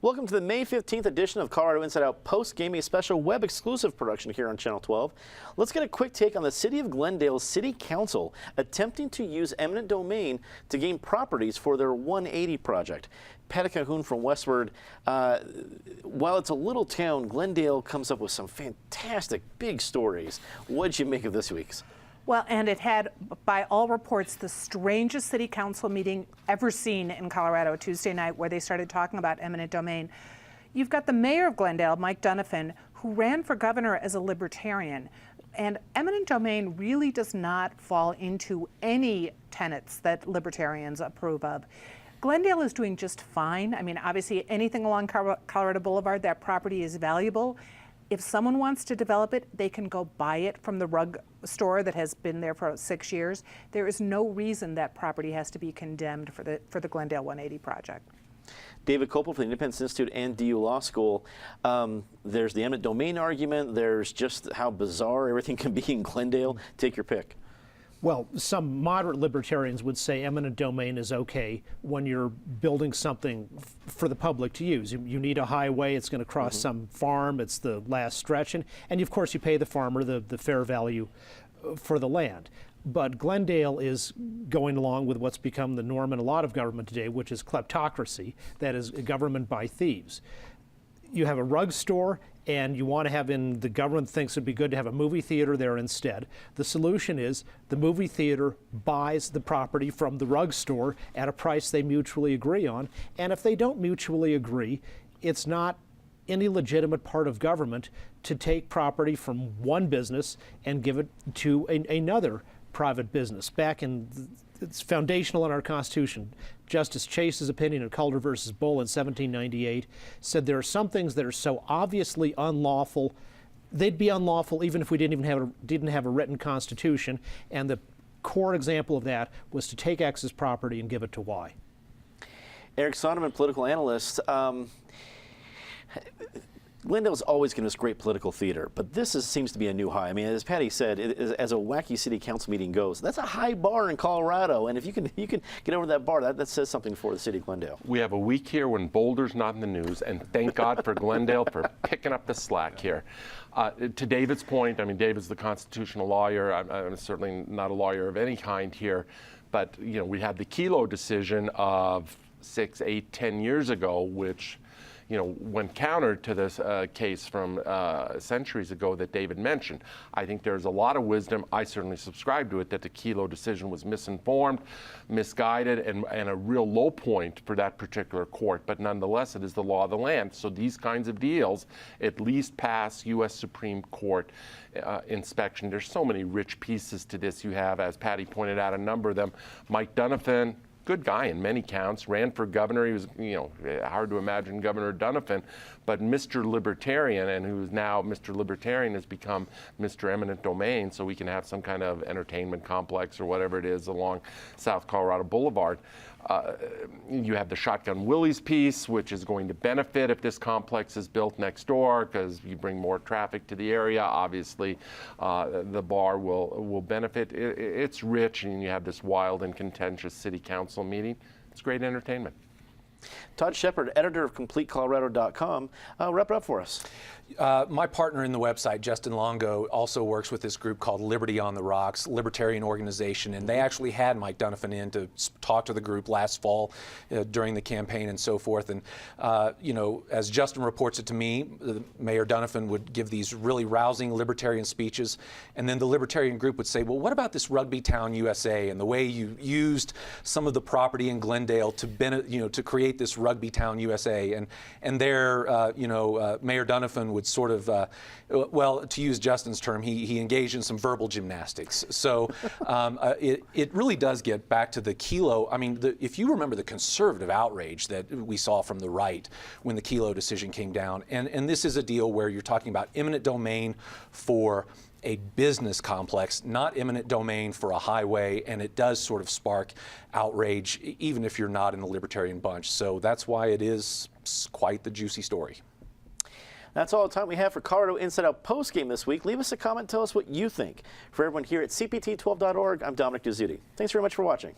Welcome to the May 15th edition of Colorado Inside Out post-game, a special web exclusive production here on Channel 12. Let's get a quick take on the City of Glendale's City Council attempting to use eminent domain to gain properties for their 180 project. Patty Cahoon from Westward. While it's a little town, Glendale comes up with some fantastic big stories. What'd you make of this week's? Well, and it had, by all reports, the strangest city council meeting ever seen in Colorado Tuesday night, where they started talking about eminent domain. You've got the mayor of Glendale, Mike Donovan, who ran for governor as a libertarian. And eminent domain really does not fall into any tenets that libertarians approve of. Glendale is doing just fine. I mean, obviously, anything along Colorado Boulevard, that property is valuable. If someone wants to develop it, they can go buy it from the rug store that has been there for 6 years. There is no reason that property has to be condemned for the Glendale 180 project. David Kopel from the Independence Institute and DU Law School. There's the eminent domain argument. There's just how bizarre everything can be in Glendale. Take your pick. Well, some moderate libertarians would say eminent domain is okay when you're building something for the public to use. You need a highway, it's going to cross some farm, it's the last stretch, and of course you pay the farmer the fair value for the land. But Glendale is going along with what's become the norm in a lot of government today, which is kleptocracy, that is government by thieves. You have a rug store, and you want to have the government thinks it'd be good to have a movie theater there instead. The solution is the movie theater buys the property from the rug store at a price they mutually agree on. And if they don't mutually agree, it's not any legitimate part of government to take property from one business and give it to another private business. It's foundational in our Constitution. Justice Chase's opinion in Calder versus Bull in 1798 said there are some things that are so obviously unlawful, they'd be unlawful even if we didn't have a written Constitution. And the core example of that was to take X's property and give it to Y. Eric Sonderman, political analyst. Glendale's always given us great political theater, but this seems to be a new high. I mean, as Patty said, as a wacky city council meeting goes, that's a high bar in Colorado, and if you can get over that bar, that says something for the city of Glendale. We have a week here when Boulder's not in the news, and thank God for Glendale for picking up the slack here. To David's point, I mean, David's the constitutional lawyer. I'm certainly not a lawyer of any kind here, but we had the Kelo decision of 6, 8, 10 years ago, which when countered to this case from centuries ago that David mentioned. I think there's a lot of wisdom, I certainly subscribe to it, that the Kelo decision was misinformed, misguided, and a real low point for that particular court. But nonetheless, it is the law of the land. So these kinds of deals at least pass U.S. Supreme Court inspection. There's so many rich pieces to this. You have, as Patty pointed out, a number of them. Mike Donovan, good guy in many counts, ran for governor. He was, hard to imagine Governor Donovan, but Mr. Libertarian, and who's now Mr. Libertarian has become Mr. Eminent Domain, so we can have some kind of entertainment complex or whatever it is along South Colorado Boulevard. You have the Shotgun Willie's piece, which is going to benefit if this complex is built next door, because you bring more traffic to the area. Obviously, the bar will benefit. It's rich, and you have this wild and contentious city council meeting. It's great entertainment. Todd Shepard, editor of CompleteColorado.com, wrap it up for us. My partner in the website, Justin Longo, also works with this group called Liberty on the Rocks, libertarian organization, and they actually had Mike Donovan in to talk to the group last fall during the campaign and so forth. And, as Justin reports it to me, Mayor Donovan would give these really rousing libertarian speeches, and then the libertarian group would say, well, what about this Rugby Town USA and the way you used some of the property in Glendale to create this Rugby Town USA? And there, Mayor Donovan would sort of, well, to use Justin's term, he engaged in some verbal gymnastics. So it really does get back to the Kelo. I mean, if you remember the conservative outrage that we saw from the right when the Kelo decision came down, and this is a deal where you're talking about eminent domain for a business complex, not eminent domain for a highway, and it does sort of spark outrage, even if you're not in the libertarian bunch. So that's why it is quite the juicy story. That's all the time we have for Colorado Inside Out postgame this week. Leave us a comment, tell us what you think. For everyone here at CPT12.org, I'm Dominic Dezzutti. Thanks very much for watching.